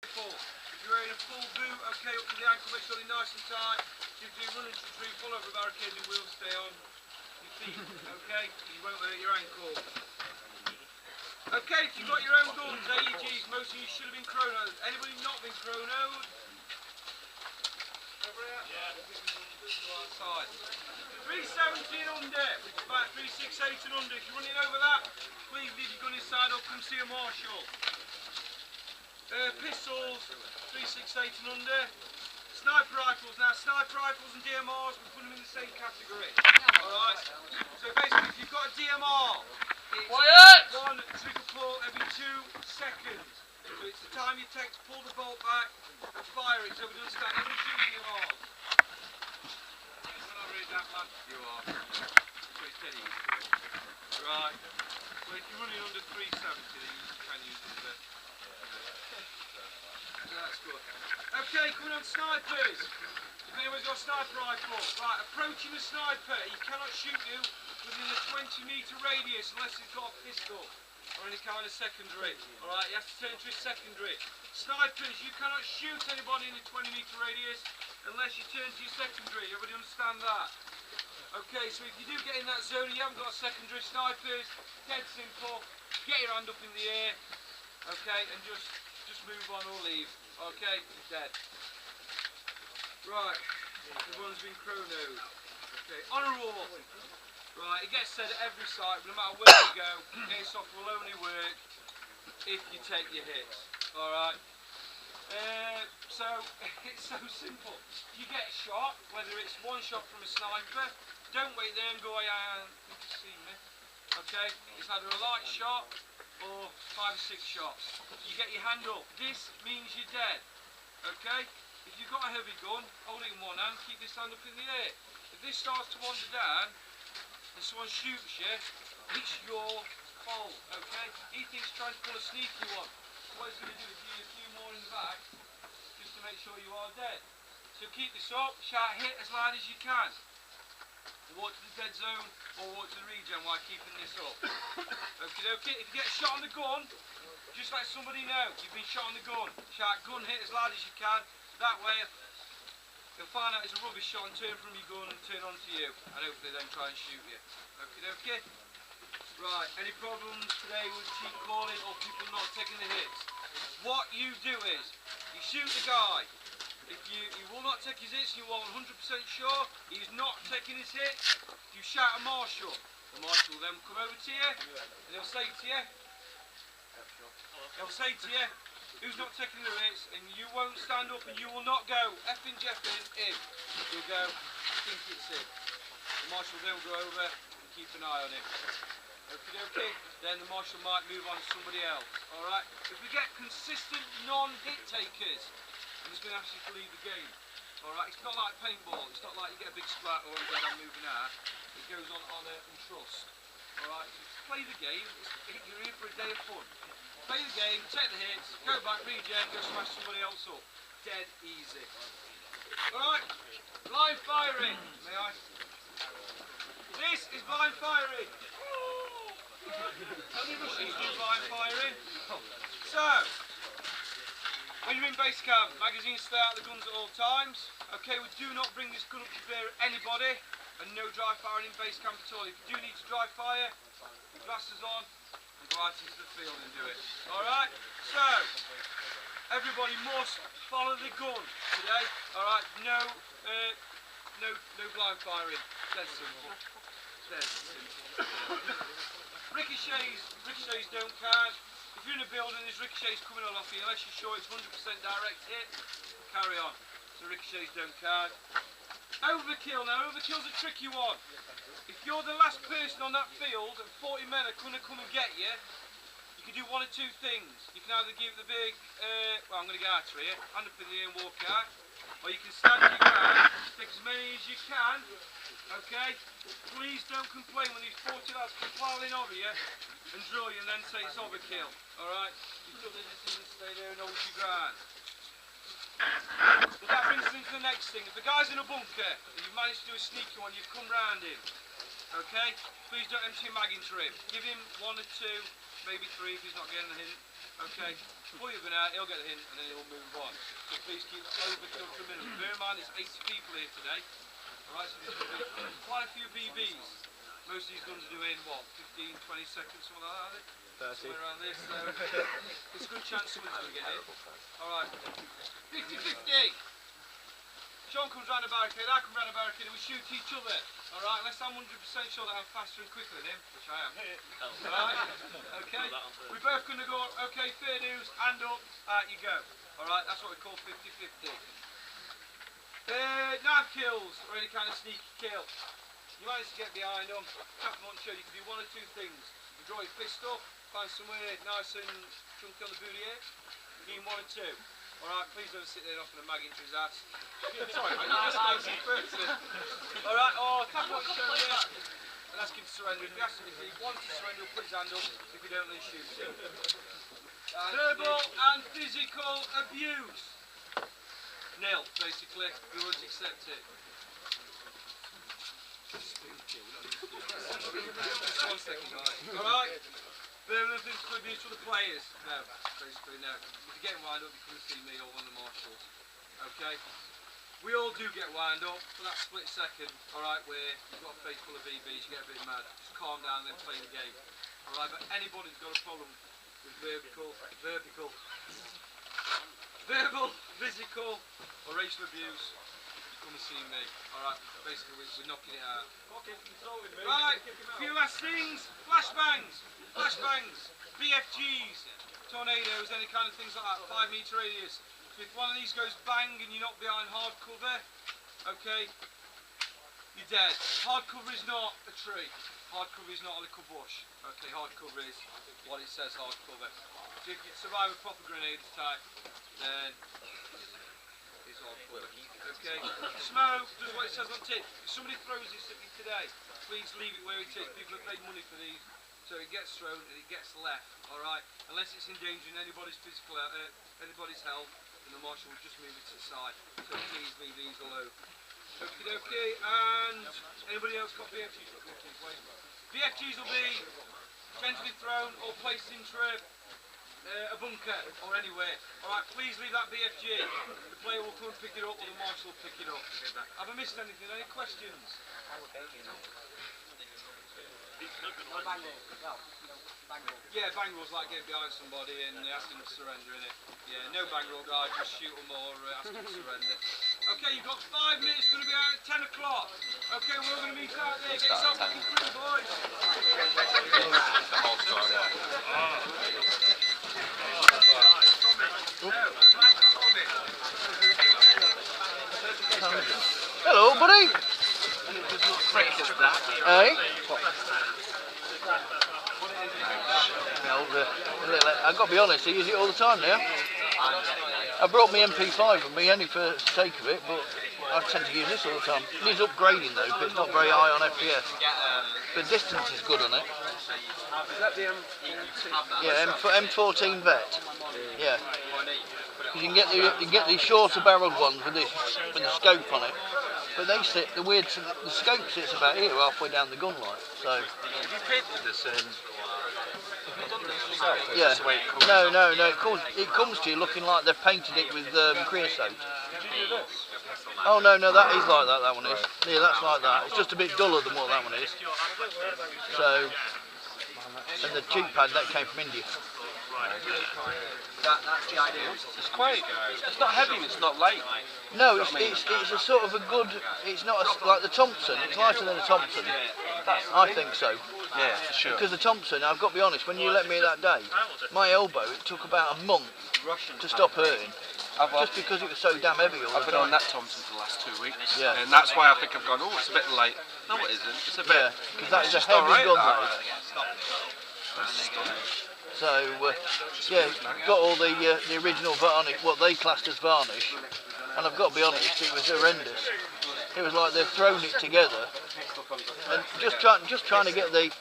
Full. If you're wearing a full boot, okay, up to the ankle, make sure they're nice and tight. If you're running to tree, full over barricade, the wheels stay on your feet, okay? You won't hurt your ankle. Okay, if you've got your own guns, AEGs, most of you should have been chronoed. Anybody not been chronoed? Over here? Yeah. Side. 370 and under, which is about 368 and under. If you're running over that, please leave your gun inside or come see a marshal. Pistols, 368 and under. Sniper rifles, now sniper rifles and DMRs, we put them in the same category. Alright, so basically if you've got a DMR, it's one trigger pull every 2 seconds. So it's the time you take to pull the bolt back and fire it, so we understand every 2 DMRs. When I read that man, you are. So it's dead easy. Right, so if you're running under 370 then you can use it a bit. That's good. Okay, coming on snipers. If anyone's got a sniper rifle, right, approaching a sniper, he cannot shoot you within a 20-metre radius unless he's got a pistol or any kind of secondary. Alright, he has to turn to his secondary. Snipers, you cannot shoot anybody in a 20-metre radius unless you turn to your secondary. Everybody understand that? Okay, so if you do get in that zone and you haven't got a secondary, snipers, dead simple, get your hand up in the air, okay, and just move on or leave. Okay, dead. Right, everyone's been chronoed. Okay, on a roll. Right, it gets said at every site, but no matter where you go, Airsoft will only work if you take your hits. Alright? So, it's so simple. You get shot, whether it's one shot from a sniper, don't wait there and go, you can see me. Okay, it's either a light shot or 5 or 6 shots. You get your hand up. This means you're dead. Okay? If you've got a heavy gun, hold it in one hand, keep this hand up in the air. If this starts to wander down and someone shoots you, it's your fault. Okay? He thinks trying to pull a sneaky one. What he's going to do is give you a few more in the back just to make sure you are dead. So keep this up, shout hit as loud as you can. Walk to the dead zone or walk to the regen while keeping this up. Okay, if you get shot on the gun, just let somebody know you've been shot on the gun. Shout gun hit as loud as you can. That way you'll find out it's a rubbish shot and turn from your gun and turn onto you. And hopefully then try and shoot you. Okay. Right, any problems today with cheat calling or people not taking the hits? What you do is, you shoot the guy. If he will not take his hits, you are 100% sure he's not taking his hits, you shout a marshal. The marshal will then come over to you and he'll say to you, who's not taking the hits, and you won't stand up and you will not go effing jeffing in. You'll go, I think it's him. The marshal will then go over and keep an eye on him. Okay, then the marshal might move on to somebody else. Alright? If we get consistent non-hit takers, I'm just going to ask you to leave the game. Alright, it's not like paintball, it's not like you get a big splat or I'm moving out. It goes on honour and trust. Alright, play the game, you're here for a day of fun. Play the game, take the hits, go back, regen, go smash somebody else up. Dead easy. Alright, blind firing, may I? This is blind firing. Only Russians do blind firing. So, when you're in base camp, magazines stay out of the guns at all times. Okay, we do not bring this gun up to bear at anybody, and no dry firing in base camp at all. If you do need to dry fire, your glasses on, and go out into the field and do it. Alright, so, everybody must follow the gun today. Alright, no blind firing. Dead simple. Dead simple. Ricochets don't count. If you're in a building, there's ricochets coming all off you, unless you're sure it's 100% direct hit, carry on. So ricochets don't count. Overkill, now overkill's a tricky one. If you're the last person on that field and 40 men are going to come and get you, you can do one of 2 things. You can either give the big, well I'm going to get out of here, hand up in the air and walk out, or you can stand your ground, take as many as you can, okay? Please don't complain when these 40 lads come piling over you and drill you and then say it's overkill, alright? You've done the decision to stay there and hold your ground. But that brings us into the next thing. If the guy's in a bunker and you've managed to do a sneaky one, you've come round him, okay? Please don't empty your mag into him. Give him 1 or 2, maybe 3 if he's not getting a hint. Okay, pull your gun out, he'll get the hint, and then he'll move on. So please keep overkill to a minimum. Bear in mind, it's 80 people here today. Alright, so there's going to be quite a few BBs. Most of these guns are doing, what, 15, 20 seconds, something like that, are they? 30. Somewhere around this, so there's a good chance someone's going to get hit. Alright, 50-50. Sean comes round the barricade, I come round the barricade, and we shoot each other. Alright, unless I'm 100% sure that I'm faster and quicker than him, which I am. Alright, okay. We're both going to go, okay, fair news, hand up, out you go. Alright, that's what we call 50-50. Knife kills, or any kind of sneaky kill. You manage to get behind them, tap them on the show, you can do one or two things. You can draw your pistol, find somewhere nice and chunky on the booty here. You can one or two. Alright, please don't sit there and offer a mag into his ass. Sorry, man, you're just lazy person. Alright, or tap on the shoulder and ask him to surrender. If he wants to surrender, he'll put his hand up. If you don't, then shoot him. Verbal and physical abuse. Nil, basically. We won't accept it. Just 1 second, guys. Alright? Verbal and physical abuse for the players. No, basically no. If you're getting wound up, you come and see me or one of the marshals. Okay? We all do get wound up for that split second, alright, where you've got a face full of BBs, you get a bit mad. Just calm down and then play the game. Alright, but anybody's got a problem with verbal, physical, or racial abuse, you come and see me. Alright, basically we're knocking it out. Right, a few last things. Flashbangs, BFGs, tornadoes, any kind of things like that, 5 metre radius. So if one of these goes bang and you're not behind hard cover, okay, you're dead. Hard cover is not a tree. Hard cover is not a little bush. Okay, hard cover is what it says, hard cover. So if you survive a proper grenade attack, then it's hard cover. Okay, smoke does what it says on tin. If somebody throws this at you today, please leave it where it is. People have paid money for these, so it gets thrown and it gets left. All right, unless it's endangering anybody's physical, anybody's health, then the marshal will just move it to the side. So please leave these alone. Okay, and anybody else got BFGs? BFGs will be gently thrown or placed into a bunker or anywhere. Alright, please leave that BFG. The player will come and pick it up or the marshal will pick it up. Have I missed anything? Any questions? Yeah, bang rolls like getting behind somebody and asking them to surrender, innit? Yeah, no bang roll guys, just shoot them or ask them to surrender. Okay, you've got 5 minutes, going to be out at 10 o'clock. Okay, we're all going to meet out there. Get yourself looking pretty, boys. Hello, buddy. Hey? I've got to be honest, I use it all the time now. I brought my MP5 with me only for the sake of it, but I tend to use this all the time. It needs upgrading though, but it's not very high on FPS. But distance is good on it. Is that the M14? Yeah, M14 Vet. Yeah. Because you can get the shorter barreled ones with the scope on it. But they sit, the scope sits about here, halfway down the gun light. So. Have you painted this in? Yeah. No. It comes to you looking like they've painted it with creosote. Did you do this? Oh no, that is like that. That one is. Yeah, that's like that. It's just a bit duller than what that one is. So, and the cheek pad that came from India. That's the idea. It's quite. It's not heavy. It's not light. No, it's a sort of a good. It's not like the Thompson. It's lighter than the Thompson. I think so. Yeah, for sure. Because the Thompson, I've got to be honest, when you let me that day, my elbow, it took about a month to stop hurting. Just because it was so damn heavy all the time. I've been on that Thompson for the last 2 weeks. Yeah. And that's why I think I've gone, oh, it's a bit light. No, it isn't. It's a bit. Yeah, because that is a heavy gun though. So, yeah, got all the original varnish, what they classed as varnish, and I've got to be honest, it was horrendous. It was like they've thrown it together, and just trying to get the